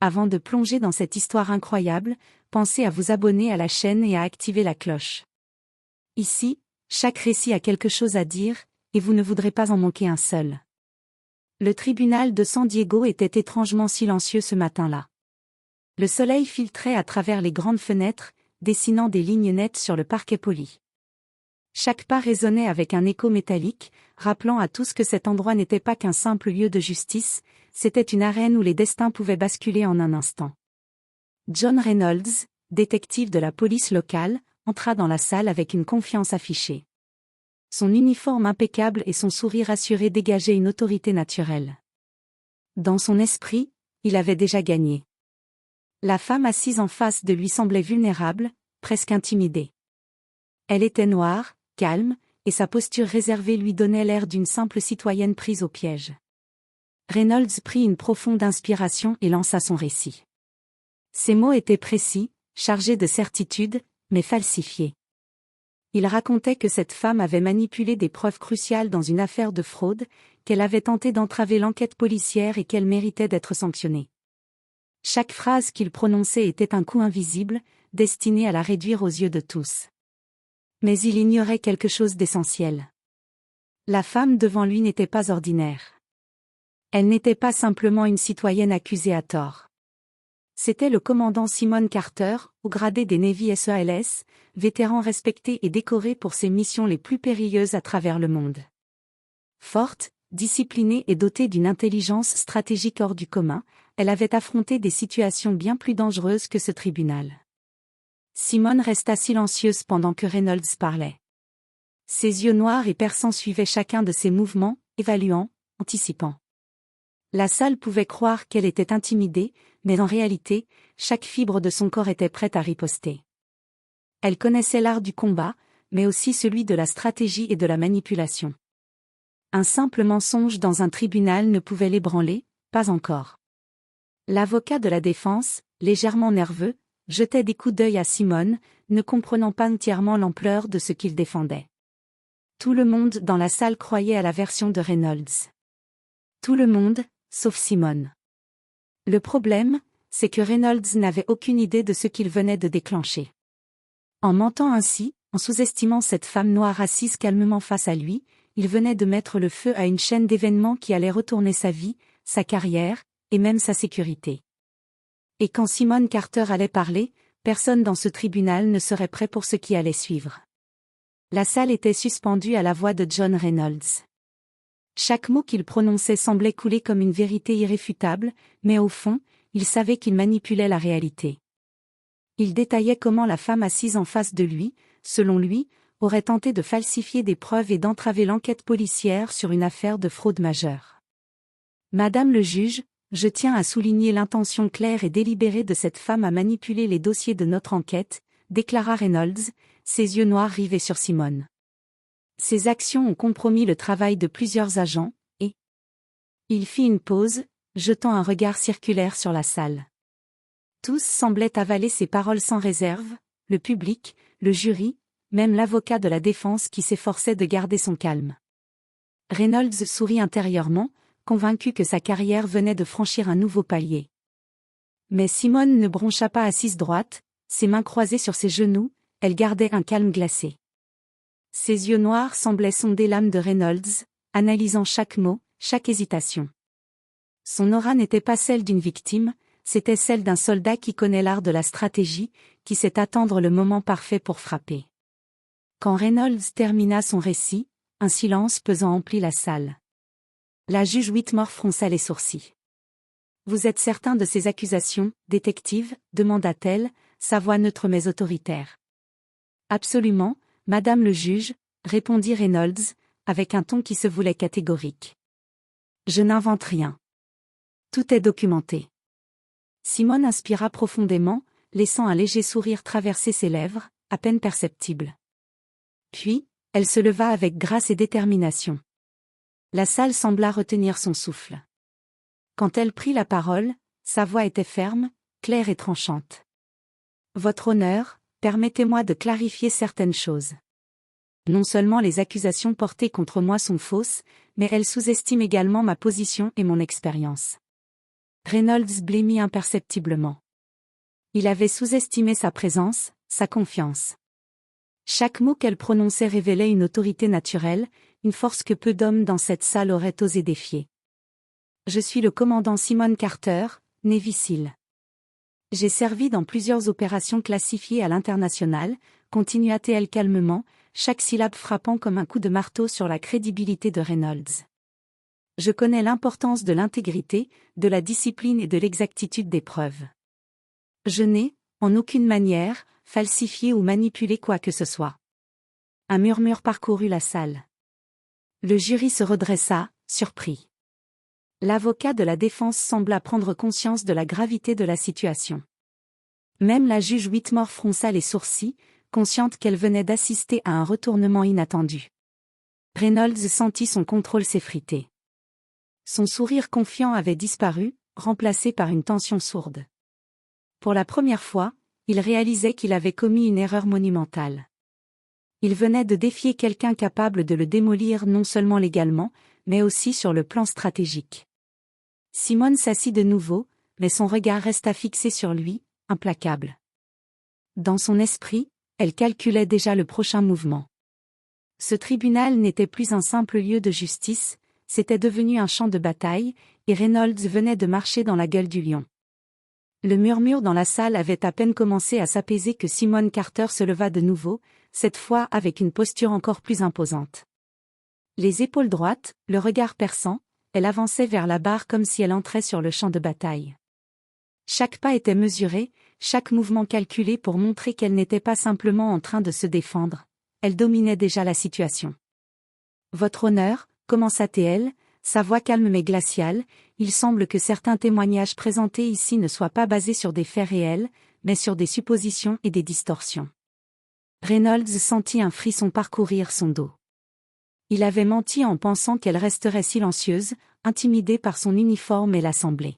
Avant de plonger dans cette histoire incroyable, pensez à vous abonner à la chaîne et à activer la cloche. Ici, chaque récit a quelque chose à dire, et vous ne voudrez pas en manquer un seul. Le tribunal de San Diego était étrangement silencieux ce matin-là. Le soleil filtrait à travers les grandes fenêtres, dessinant des lignes nettes sur le parquet poli. Chaque pas résonnait avec un écho métallique, rappelant à tous que cet endroit n'était pas qu'un simple lieu de justice, c'était une arène où les destins pouvaient basculer en un instant. John Reynolds, détective de la police locale, entra dans la salle avec une confiance affichée. Son uniforme impeccable et son sourire assuré dégageaient une autorité naturelle. Dans son esprit, il avait déjà gagné. La femme assise en face de lui semblait vulnérable, presque intimidée. Elle était noire, calme, et sa posture réservée lui donnait l'air d'une simple citoyenne prise au piège. Reynolds prit une profonde inspiration et lança son récit. Ses mots étaient précis, chargés de certitude, mais falsifiés. Il racontait que cette femme avait manipulé des preuves cruciales dans une affaire de fraude, qu'elle avait tenté d'entraver l'enquête policière et qu'elle méritait d'être sanctionnée. Chaque phrase qu'il prononçait était un coup invisible, destiné à la réduire aux yeux de tous. Mais il ignorait quelque chose d'essentiel. La femme devant lui n'était pas ordinaire. Elle n'était pas simplement une citoyenne accusée à tort. C'était le commandant Simon Carter, haut gradé des Navy SEALs, vétéran respecté et décoré pour ses missions les plus périlleuses à travers le monde. Forte, disciplinée et dotée d'une intelligence stratégique hors du commun, elle avait affronté des situations bien plus dangereuses que ce tribunal. Simone resta silencieuse pendant que Reynolds parlait. Ses yeux noirs et perçants suivaient chacun de ses mouvements, évaluant, anticipant. La salle pouvait croire qu'elle était intimidée, mais en réalité, chaque fibre de son corps était prête à riposter. Elle connaissait l'art du combat, mais aussi celui de la stratégie et de la manipulation. Un simple mensonge dans un tribunal ne pouvait l'ébranler, pas encore. L'avocat de la défense, légèrement nerveux, jetait des coups d'œil à Simone, ne comprenant pas entièrement l'ampleur de ce qu'il défendait. Tout le monde dans la salle croyait à la version de Reynolds. Tout le monde, sauf Simone. Le problème, c'est que Reynolds n'avait aucune idée de ce qu'il venait de déclencher. En mentant ainsi, en sous-estimant cette femme noire assise calmement face à lui, il venait de mettre le feu à une chaîne d'événements qui allait retourner sa vie, sa carrière, et même sa sécurité. Et quand Simon Carter allait parler, personne dans ce tribunal ne serait prêt pour ce qui allait suivre. La salle était suspendue à la voix de John Reynolds. Chaque mot qu'il prononçait semblait couler comme une vérité irréfutable, mais au fond, il savait qu'il manipulait la réalité. Il détaillait comment la femme assise en face de lui, selon lui, aurait tenté de falsifier des preuves et d'entraver l'enquête policière sur une affaire de fraude majeure. Madame le juge, je tiens à souligner l'intention claire et délibérée de cette femme à manipuler les dossiers de notre enquête, déclara Reynolds, ses yeux noirs rivés sur Simone. Ces actions ont compromis le travail de plusieurs agents, et... Il fit une pause, jetant un regard circulaire sur la salle. Tous semblaient avaler ses paroles sans réserve, le public, le jury, même l'avocat de la défense qui s'efforçait de garder son calme. Reynolds sourit intérieurement, convaincu que sa carrière venait de franchir un nouveau palier. Mais Simone ne broncha pas assise droite, ses mains croisées sur ses genoux, elle gardait un calme glacé. Ses yeux noirs semblaient sonder l'âme de Reynolds, analysant chaque mot, chaque hésitation. Son aura n'était pas celle d'une victime, c'était celle d'un soldat qui connaît l'art de la stratégie, qui sait attendre le moment parfait pour frapper. Quand Reynolds termina son récit, un silence pesant emplit la salle. La juge Whitmore fronça les sourcils. « Vous êtes certain de ces accusations, détective » demanda-t-elle, sa voix neutre mais autoritaire. « Absolument, madame le juge » répondit Reynolds, avec un ton qui se voulait catégorique. « Je n'invente rien. Tout est documenté. » Simone inspira profondément, laissant un léger sourire traverser ses lèvres, à peine perceptible. Puis, elle se leva avec grâce et détermination. La salle sembla retenir son souffle. Quand elle prit la parole, sa voix était ferme, claire et tranchante. « Votre honneur, permettez-moi de clarifier certaines choses. Non seulement les accusations portées contre moi sont fausses, mais elles sous-estiment également ma position et mon expérience. Reynolds blêmit imperceptiblement. Il avait sous-estimé sa présence, sa confiance. Chaque mot qu'elle prononçait révélait une autorité naturelle, une force que peu d'hommes dans cette salle auraient osé défier. Je suis le commandant Simon Carter, Navy SEAL. J'ai servi dans plusieurs opérations classifiées à l'international, continua-t-elle calmement, chaque syllabe frappant comme un coup de marteau sur la crédibilité de Reynolds. Je connais l'importance de l'intégrité, de la discipline et de l'exactitude des preuves. Je n'ai, en aucune manière, falsifié ou manipulé quoi que ce soit. Un murmure parcourut la salle. Le jury se redressa, surpris. L'avocat de la défense sembla prendre conscience de la gravité de la situation. Même la juge Whitmore fronça les sourcils, consciente qu'elle venait d'assister à un retournement inattendu. Reynolds sentit son contrôle s'effriter. Son sourire confiant avait disparu, remplacé par une tension sourde. Pour la première fois, il réalisait qu'il avait commis une erreur monumentale. Il venait de défier quelqu'un capable de le démolir non seulement légalement, mais aussi sur le plan stratégique. Simone s'assit de nouveau, mais son regard resta fixé sur lui, implacable. Dans son esprit, elle calculait déjà le prochain mouvement. Ce tribunal n'était plus un simple lieu de justice, c'était devenu un champ de bataille, et Reynolds venait de marcher dans la gueule du lion. Le murmure dans la salle avait à peine commencé à s'apaiser que Simone Carter se leva de nouveau, cette fois avec une posture encore plus imposante. Les épaules droites, le regard perçant, elle avançait vers la barre comme si elle entrait sur le champ de bataille. Chaque pas était mesuré, chaque mouvement calculé pour montrer qu'elle n'était pas simplement en train de se défendre, elle dominait déjà la situation. « Votre honneur », commença-t-elle, sa voix calme mais glaciale, il semble que certains témoignages présentés ici ne soient pas basés sur des faits réels, mais sur des suppositions et des distorsions. Reynolds sentit un frisson parcourir son dos. Il avait menti en pensant qu'elle resterait silencieuse, intimidée par son uniforme et l'assemblée.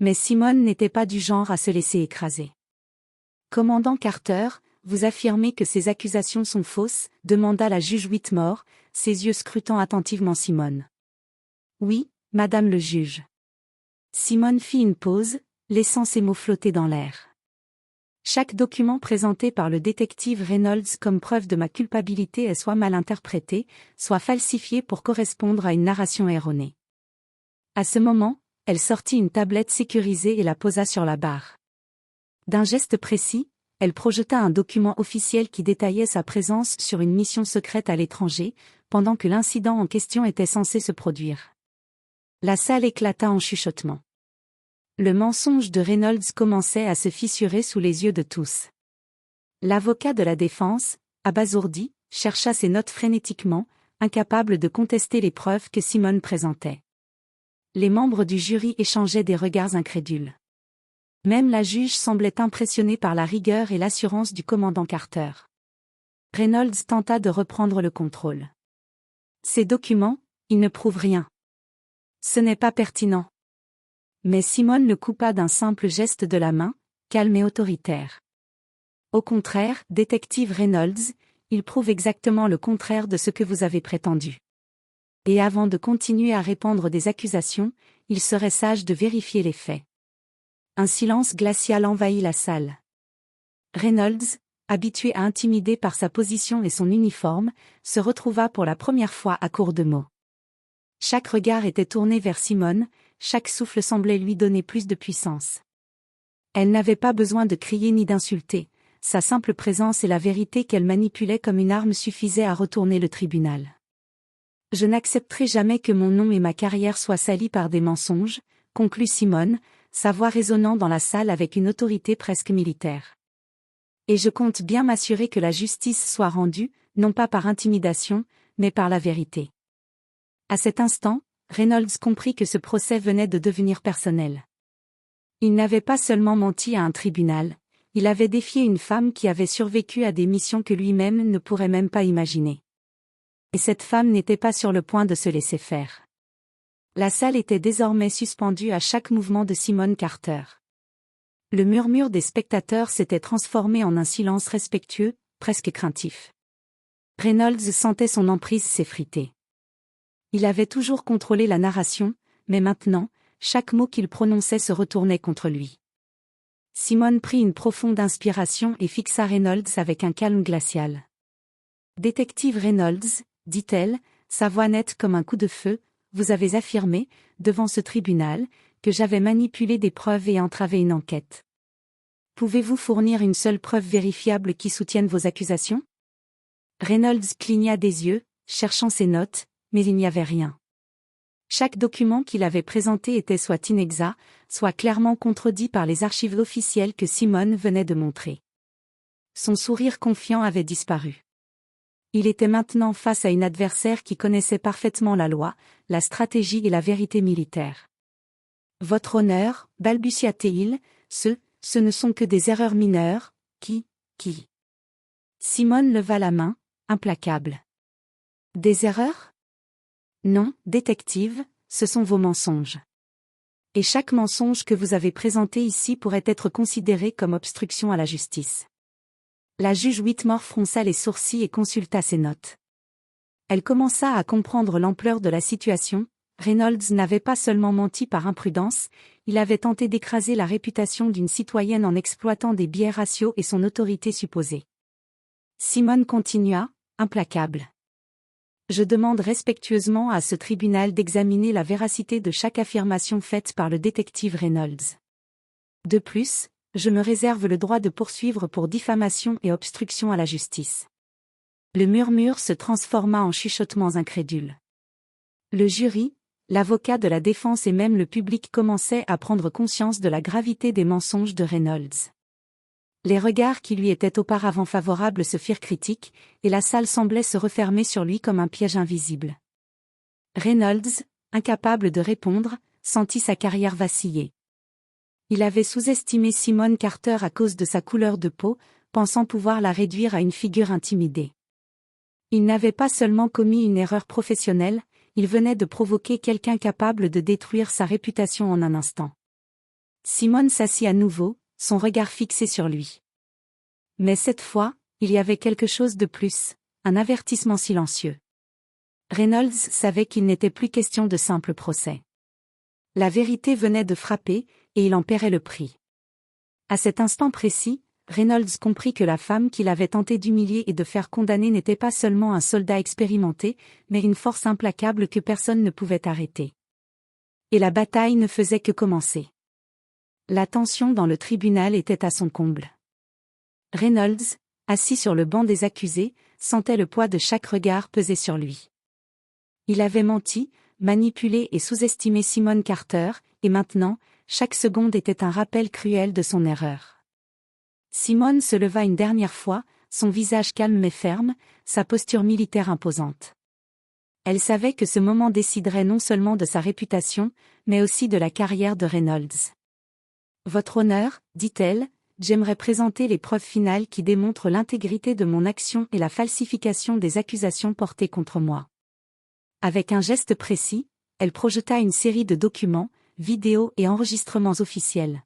Mais Simone n'était pas du genre à se laisser écraser. « Commandant Carter, vous affirmez que ces accusations sont fausses ?» demanda la juge Whitmore, ses yeux scrutant attentivement Simone. « Oui, madame le juge. » Simone fit une pause, laissant ses mots flotter dans l'air. Chaque document présenté par le détective Reynolds comme preuve de ma culpabilité est soit mal interprété, soit falsifié pour correspondre à une narration erronée. À ce moment, elle sortit une tablette sécurisée et la posa sur la barre. D'un geste précis, elle projeta un document officiel qui détaillait sa présence sur une mission secrète à l'étranger, pendant que l'incident en question était censé se produire. La salle éclata en chuchotements. Le mensonge de Reynolds commençait à se fissurer sous les yeux de tous. L'avocat de la défense, abasourdi, chercha ses notes frénétiquement, incapable de contester les preuves que Simone présentait. Les membres du jury échangeaient des regards incrédules. Même la juge semblait impressionnée par la rigueur et l'assurance du commandant Carter. Reynolds tenta de reprendre le contrôle. Ces documents, ils ne prouvent rien. Ce n'est pas pertinent. Mais Simone le coupa d'un simple geste de la main, calme et autoritaire. Au contraire, détective Reynolds, il prouve exactement le contraire de ce que vous avez prétendu. Et avant de continuer à répandre des accusations, il serait sage de vérifier les faits. Un silence glacial envahit la salle. Reynolds, habitué à intimider par sa position et son uniforme, se retrouva pour la première fois à court de mots. Chaque regard était tourné vers Simone, chaque souffle semblait lui donner plus de puissance. Elle n'avait pas besoin de crier ni d'insulter, sa simple présence et la vérité qu'elle manipulait comme une arme suffisaient à retourner le tribunal. « Je n'accepterai jamais que mon nom et ma carrière soient salis par des mensonges », conclut Simone, sa voix résonnant dans la salle avec une autorité presque militaire. « Et je compte bien m'assurer que la justice soit rendue, non pas par intimidation, mais par la vérité. » À cet instant, Reynolds comprit que ce procès venait de devenir personnel. Il n'avait pas seulement menti à un tribunal, il avait défié une femme qui avait survécu à des missions que lui-même ne pourrait même pas imaginer. Et cette femme n'était pas sur le point de se laisser faire. La salle était désormais suspendue à chaque mouvement de Simone Carter. Le murmure des spectateurs s'était transformé en un silence respectueux, presque craintif. Reynolds sentait son emprise s'effriter. Il avait toujours contrôlé la narration, mais maintenant, chaque mot qu'il prononçait se retournait contre lui. Simone prit une profonde inspiration et fixa Reynolds avec un calme glacial. « Détective Reynolds, dit-elle, sa voix nette comme un coup de feu, vous avez affirmé, devant ce tribunal, que j'avais manipulé des preuves et entravé une enquête. Pouvez-vous fournir une seule preuve vérifiable qui soutienne vos accusations ?» Reynolds cligna des yeux, cherchant ses notes, mais il n'y avait rien. Chaque document qu'il avait présenté était soit inexact, soit clairement contredit par les archives officielles que Simone venait de montrer. Son sourire confiant avait disparu. Il était maintenant face à une adversaire qui connaissait parfaitement la loi, la stratégie et la vérité militaire. « Votre honneur, balbutia-t-il, ce ne sont que des erreurs mineures, qui. Simone leva la main, implacable. « Des erreurs ? Non, détective, ce sont vos mensonges. Et chaque mensonge que vous avez présenté ici pourrait être considéré comme obstruction à la justice. » La juge Whitmore fronça les sourcils et consulta ses notes. Elle commença à comprendre l'ampleur de la situation. Reynolds n'avait pas seulement menti par imprudence, il avait tenté d'écraser la réputation d'une citoyenne en exploitant des biais raciaux et son autorité supposée. Simone continua, implacable. « Je demande respectueusement à ce tribunal d'examiner la véracité de chaque affirmation faite par le détective Reynolds. De plus, je me réserve le droit de poursuivre pour diffamation et obstruction à la justice. » Le murmure se transforma en chuchotements incrédules. Le jury, l'avocat de la défense et même le public commençaient à prendre conscience de la gravité des mensonges de Reynolds. Les regards qui lui étaient auparavant favorables se firent critiques, et la salle semblait se refermer sur lui comme un piège invisible. Reynolds, incapable de répondre, sentit sa carrière vaciller. Il avait sous-estimé Simone Carter à cause de sa couleur de peau, pensant pouvoir la réduire à une figure intimidée. Il n'avait pas seulement commis une erreur professionnelle, il venait de provoquer quelqu'un capable de détruire sa réputation en un instant. Simone s'assit à nouveau, son regard fixé sur lui. Mais cette fois, il y avait quelque chose de plus, un avertissement silencieux. Reynolds savait qu'il n'était plus question de simple procès. La vérité venait de frapper, et il en paierait le prix. À cet instant précis, Reynolds comprit que la femme qu'il avait tenté d'humilier et de faire condamner n'était pas seulement un soldat expérimenté, mais une force implacable que personne ne pouvait arrêter. Et la bataille ne faisait que commencer. La tension dans le tribunal était à son comble. Reynolds, assis sur le banc des accusés, sentait le poids de chaque regard peser sur lui. Il avait menti, manipulé et sous-estimé Simone Carter, et maintenant, chaque seconde était un rappel cruel de son erreur. Simone se leva une dernière fois, son visage calme mais ferme, sa posture militaire imposante. Elle savait que ce moment déciderait non seulement de sa réputation, mais aussi de la carrière de Reynolds. « Votre honneur, dit-elle, j'aimerais présenter les preuves finales qui démontrent l'intégrité de mon action et la falsification des accusations portées contre moi. » Avec un geste précis, elle projeta une série de documents, vidéos et enregistrements officiels.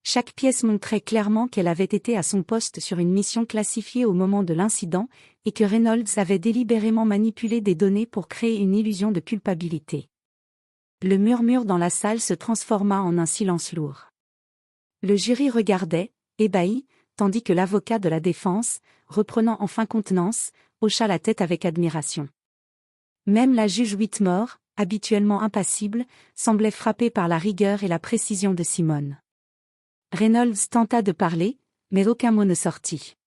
Chaque pièce montrait clairement qu'elle avait été à son poste sur une mission classifiée au moment de l'incident, et que Reynolds avait délibérément manipulé des données pour créer une illusion de culpabilité. Le murmure dans la salle se transforma en un silence lourd. Le jury regardait, ébahi, tandis que l'avocat de la défense, reprenant enfin contenance, hocha la tête avec admiration. Même la juge Whitmore, habituellement impassible, semblait frappée par la rigueur et la précision de Simone. Reynolds tenta de parler, mais aucun mot ne sortit.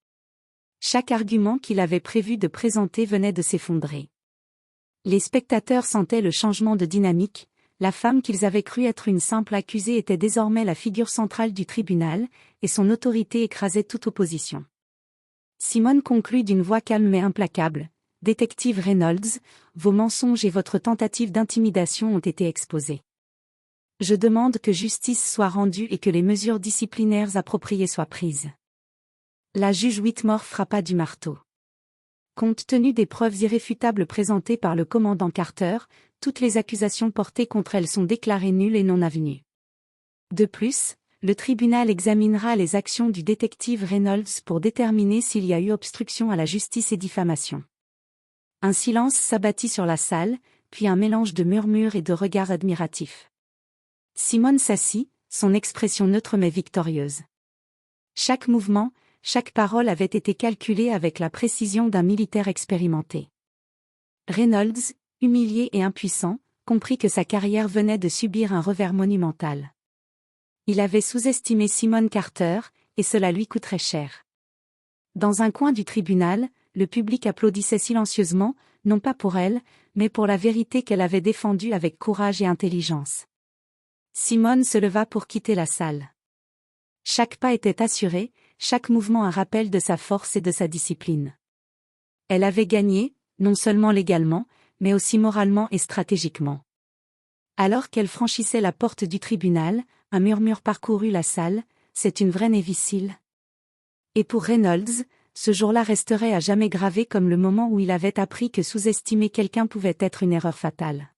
Chaque argument qu'il avait prévu de présenter venait de s'effondrer. Les spectateurs sentaient le changement de dynamique. La femme qu'ils avaient cru être une simple accusée était désormais la figure centrale du tribunal, et son autorité écrasait toute opposition. Simone conclut d'une voix calme mais implacable. « Détective Reynolds, vos mensonges et votre tentative d'intimidation ont été exposés. Je demande que justice soit rendue et que les mesures disciplinaires appropriées soient prises. » La juge Whitmore frappa du marteau. Compte tenu des preuves irréfutables présentées par le commandant Carter, toutes les accusations portées contre elle sont déclarées nulles et non avenues. De plus, le tribunal examinera les actions du détective Reynolds pour déterminer s'il y a eu obstruction à la justice et diffamation. Un silence s'abattit sur la salle, puis un mélange de murmures et de regards admiratifs. Simone s'assit, son expression neutre mais victorieuse. Chaque mouvement, chaque parole avait été calculée avec la précision d'un militaire expérimenté. Reynolds, humilié et impuissant, comprit que sa carrière venait de subir un revers monumental. Il avait sous-estimé Simone Carter, et cela lui coûterait cher. Dans un coin du tribunal, le public applaudissait silencieusement, non pas pour elle, mais pour la vérité qu'elle avait défendue avec courage et intelligence. Simone se leva pour quitter la salle. Chaque pas était assuré, chaque mouvement un rappel de sa force et de sa discipline. Elle avait gagné, non seulement légalement, mais aussi moralement et stratégiquement. Alors qu'elle franchissait la porte du tribunal, un murmure parcourut la salle, « C'est une vraie Navy SEAL ». Et pour Reynolds, ce jour-là resterait à jamais gravé comme le moment où il avait appris que sous-estimer quelqu'un pouvait être une erreur fatale.